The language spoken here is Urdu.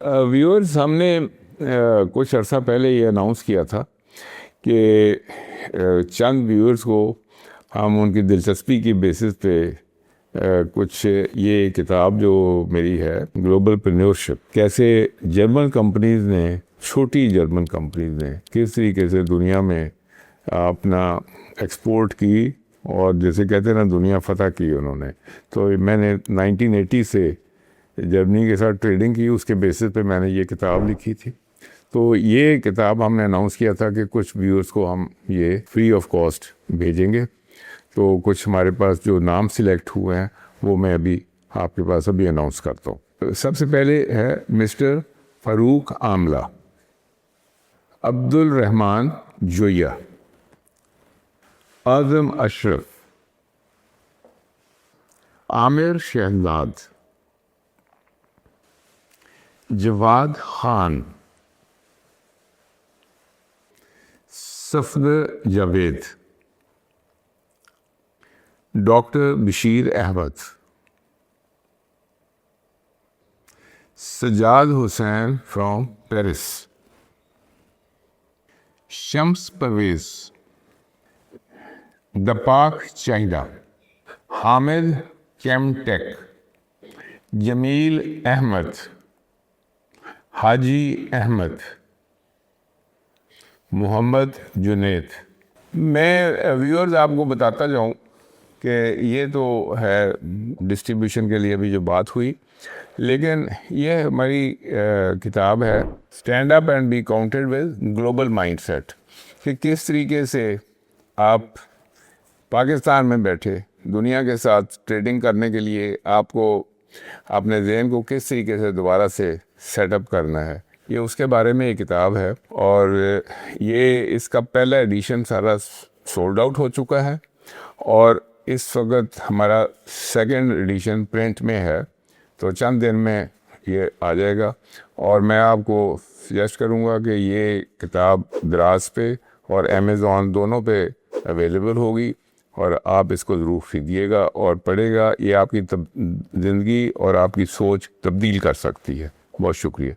ویورز، ہم نے کچھ عرصہ پہلے یہ اناؤنس کیا تھا کہ چند ویورز کو ہم ان کی دلچسپی کی بیسس پہ کچھ یہ کتاب جو میری ہے گلوبل پرینیورشپ، کیسے جرمن کمپنیز نے، چھوٹی جرمن کمپنیز نے کس طریقے سے دنیا میں اپنا ایکسپورٹ کی اور جیسے کہتے ہیں نا دنیا فتح کی انہوں نے. تو میں نے 1980 سے جرمنی کے ساتھ ٹریڈنگ کی، اس کے بیسس پہ میں نے یہ کتاب لکھی تھی. تو یہ کتاب ہم نے اناؤنس کیا تھا کہ کچھ ویورز کو ہم یہ فری آف کاسٹ بھیجیں گے. تو کچھ ہمارے پاس جو نام سلیکٹ ہوئے ہیں وہ میں ابھی آپ کے پاس ابھی اناؤنس کرتا ہوں. سب سے پہلے ہے مسٹر فاروق عاملہ، Abdur Rehman Joya, Azam Ashraf, Amir Shahzad, Jawad Khan, Safdar Javed, doctor Bashir Ahmed, Sajjad Hussain from Paris, Shams Parvez, Deepak China, Hamid کیم ٹیک، جمیل احمد، حاجی احمد، محمد جنید. میں ویورز آپ کو بتاتا جاؤں کہ یہ تو ہے ڈسٹریبیوشن کے لیے بھی جو بات ہوئی، لیکن یہ ہماری کتاب ہے stand up and be counted with global mindset, کہ کس طریقے سے آپ پاکستان میں بیٹھے دنیا کے ساتھ ٹریڈنگ کرنے کے لیے آپ کو اپنے ذہن کو کس طریقے سے دوبارہ سے سیٹ اپ کرنا ہے. یہ اس کے بارے میں یہ کتاب ہے، اور یہ اس کا پہلا ایڈیشن سارا سولڈ آؤٹ ہو چکا ہے، اور اس وقت ہمارا سیکنڈ ایڈیشن پرنٹ میں ہے. تو چند دن میں یہ آ جائے گا، اور میں آپ کو سجیسٹ کروں گا کہ یہ کتاب دراز پہ اور امیزون دونوں پہ اویلیبل ہوگی، اور آپ اس کو ضرور خریدیے گا اور پڑھے گا. یہ آپ کی زندگی اور آپ کی سوچ تبدیل کر سکتی ہے. بہت شکریہ.